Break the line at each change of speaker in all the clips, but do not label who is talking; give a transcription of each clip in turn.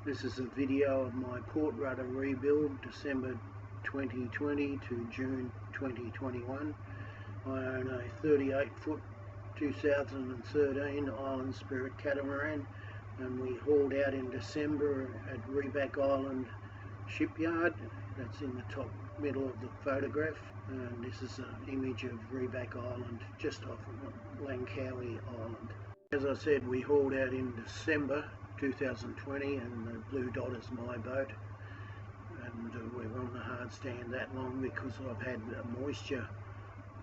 This is a video of my port rudder rebuild, December 2020 to June 2021. I own a 38-foot 2013 Island Spirit catamaran, and we hauled out in December at Rudder Island shipyard. That's in the top middle of the photograph, and this is an image of Rudder Island just off of Langkawi Island. As I said, we hauled out in December 2020, and the blue dot is my boat, and we're on the hard stand that long because I've had moisture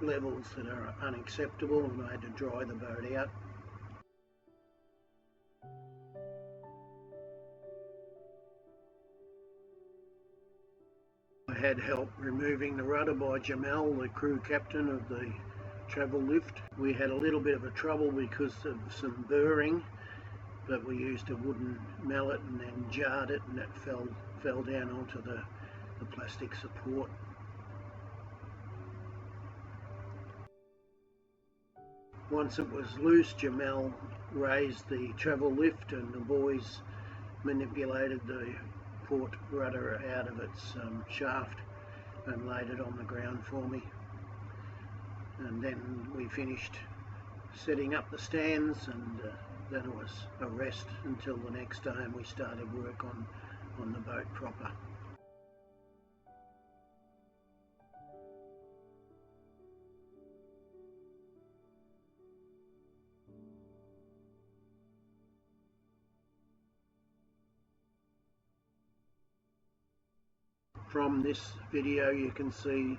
levels that are unacceptable, and I had to dry the boat out. I had help removing the rudder by Jamal, the crew captain of the travel lift. We had a little bit of a trouble because of some burring, but we used a wooden mallet and then jarred it, and it fell down onto the plastic support. Once it was loose, Jamal raised the travel lift and the boys manipulated the port rudder out of its shaft and laid it on the ground for me. And then we finished setting up the stands, and then it was a rest until the next day, and we started work on the boat proper. From this video you can see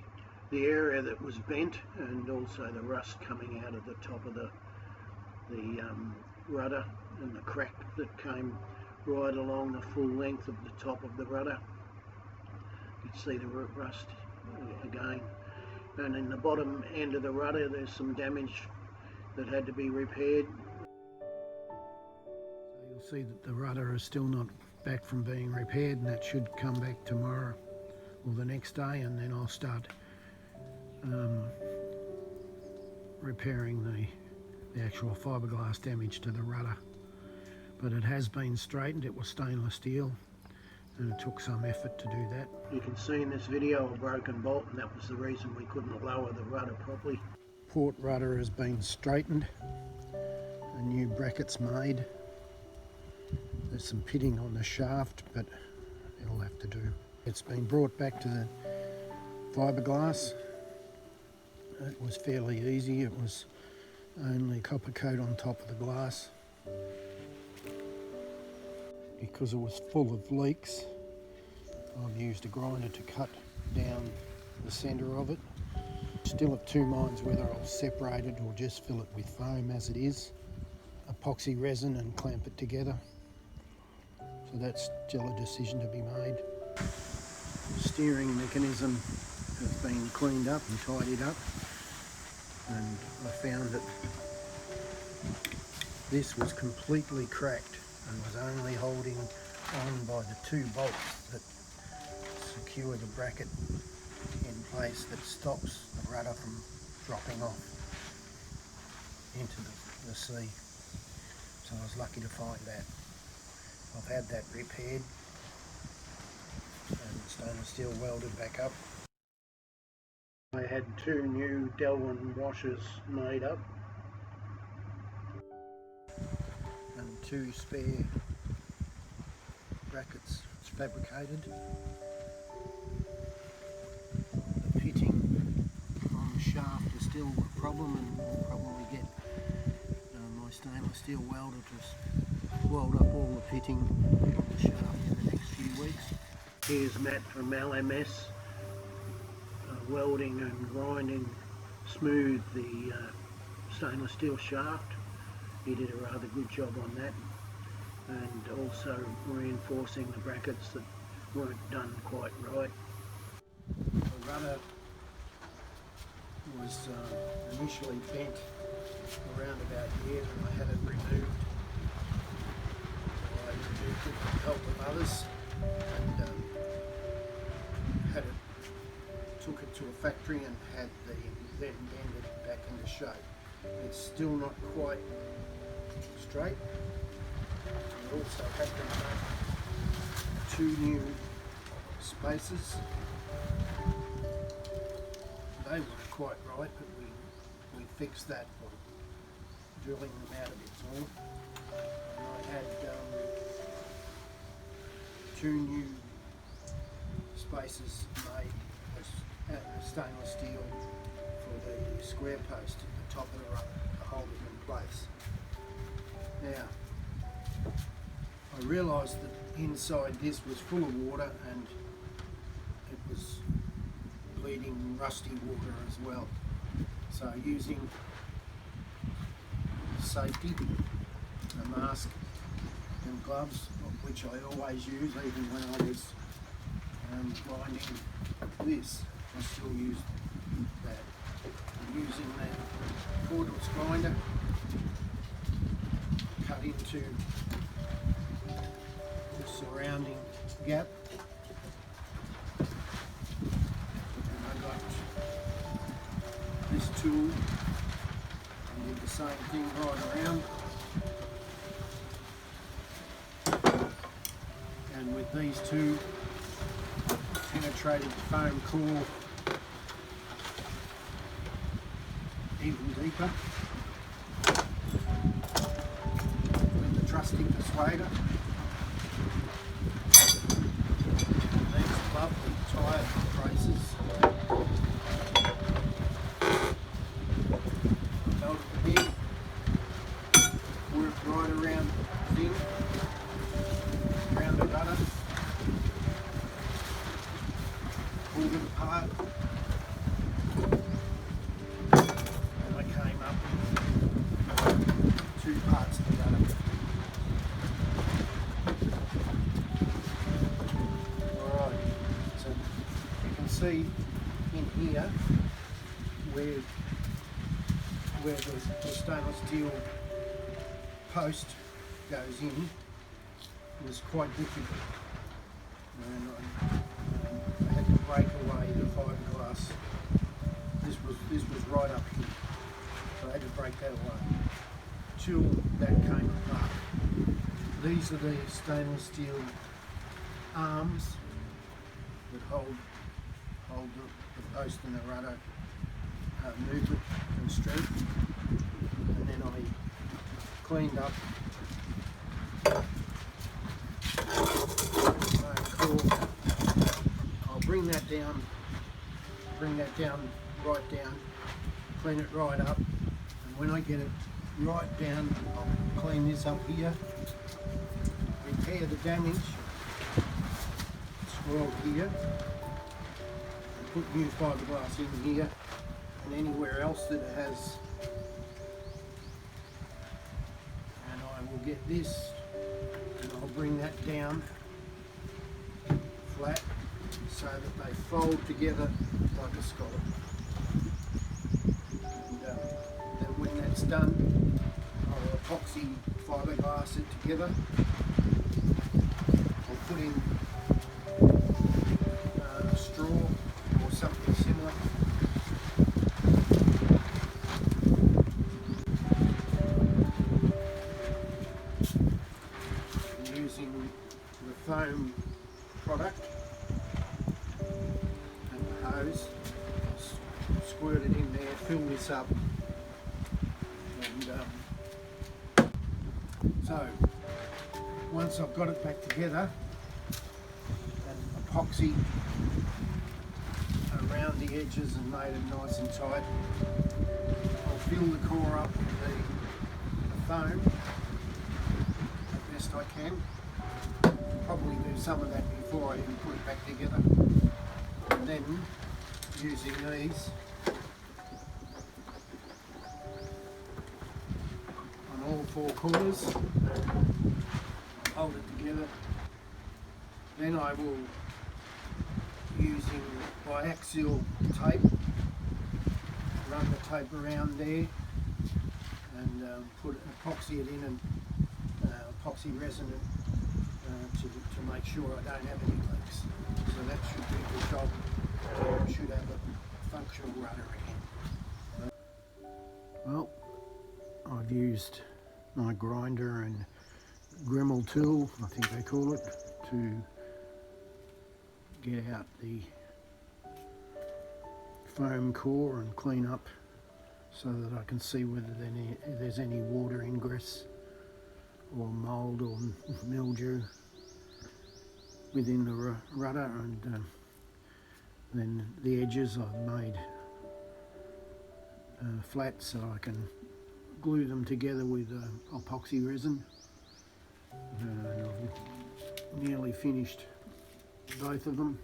the area that was bent, and also the rust coming out of the top of the rudder, and the crack that came right along the full length of the top of the rudder. You can see the rust again, and in the bottom end of the rudder there's some damage that had to be repaired. So you'll see that the rudder is still not back from being repaired, and that should come back tomorrow or the next day, and then I'll start repairing the actual fiberglass damage to the rudder. But it has been straightened. It was stainless steel, and it took some effort to do that. You can see in this video a broken bolt, and that was the reason we couldn't lower the rudder properly. Port rudder has been straightened, and new brackets made. There's some pitting on the shaft, but it'll have to do. It's been brought back to the fiberglass. It was fairly easy. It was only copper coat on top of the glass. Because it was full of leaks, I've used a grinder to cut down the centre of it. Still of two minds whether I'll separate it or just fill it with foam as it is, epoxy resin, and clamp it together. So that's still a decision to be made. The steering mechanism has been cleaned up and tidied up, and I found that this was completely cracked and was only holding on by the two bolts that secure the bracket in place that stops the rudder from dropping off into the sea. So I was lucky to find that. I've had that repaired and stainless steel welded back up. I had two new Delwyn washers made up and two spare brackets fabricated. The pitting on the shaft is still a problem, and we'll probably get my stainless steel welder to weld up all the pitting on the shaft in the next few weeks. Here's Matt from LMS welding and grinding smooth the stainless steel shaft. He did a rather good job on that, and also reinforcing the brackets that weren't done quite right. The rudder was initially bent around about here, and I had it removed. So I removed it with the help of others, and took it to a factory and had then bended back into shape. It's still not quite straight. We also have to 2 new spacers. They weren't quite right, but we fixed that by drilling them out a bit more. And I had 2 new spacers made out of stainless steel for the square post at the top of the rudder to hold it in place. Now, I realised that inside this was full of water and it was bleeding rusty water as well. So using safety, a mask and gloves, which I always use even when I was grinding this, I still use that. I'm using that cordless grinder, cut into the surrounding gap, and I got this tool and did the same thing right around. And with these 2 penetrated foam core even deeper with the trusty persuader. And these lovely tyre braces. Melted the head, worked right around the thing, around the rudder. Pulled it apart, and I came up with 2 parts of the rudder. Alright, so you can see in here where the stainless steel post goes in was quite difficult. And I had to break away the fiberglass. This was right up here, so I had to break that away till that came apart. These are the stainless steel arms that hold the post and the rudder movement and strength. And then I cleaned up I'll bring that down right down, clean it right up, and when I get it right down, I'll clean this up here, repair the damage, swirl here, and put new fiberglass in here and anywhere else that it has. And I will get this and I'll bring that down flat so that they fold together like a scallop. And then when that's done, I'll epoxy fiberglass it together. I'll put in a straw or something similar. Using the foam product and the hose, squirt it in there, fill this up, and so once I've got it back together and epoxy around the edges and made it nice and tight, I'll fill the core up with the foam as best I can. Probably do some of that before I even put it back together, and then using these on all 4 corners, hold it together. Then I will, using biaxial tape, run the tape around there and epoxy it in and epoxy resin it to make sure I don't have any leaks. So that should do the job. I should have a functional rudder again. Well, I've used my grinder and Gremel tool, I think they call it, to get out the foam core and clean up so that I can see whether there's any water ingress or mould or mildew within the rudder, and then the edges I've made flat so I can glue them together with epoxy resin. I've nearly finished both of them.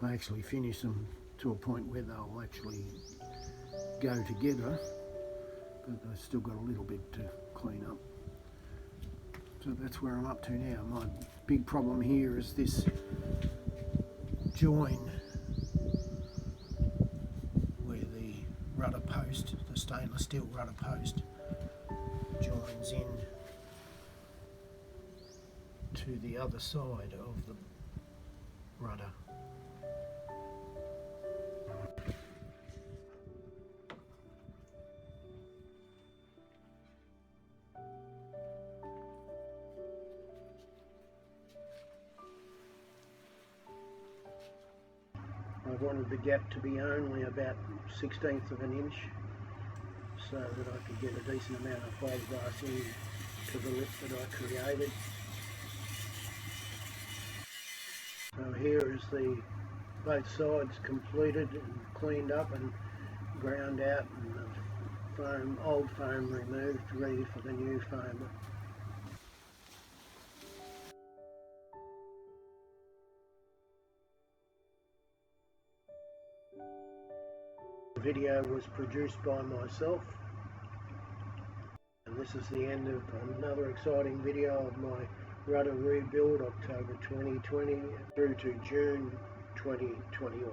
I actually finished them to a point where they'll actually go together, but I've still got a little bit to clean up. So that's where I'm up to now. My big problem here is this join where the rudder post, the stainless steel rudder post, joins in to the other side of the rudder. I wanted the gap to be only about 1/16 of an inch so that I could get a decent amount of fiberglass in to the lip that I created. So here is the both sides completed and cleaned up and ground out, and the foam, old foam removed, ready for the new foam. The video was produced by myself, and this is the end of another exciting video of my rudder rebuild, October 2020 through to June 2021.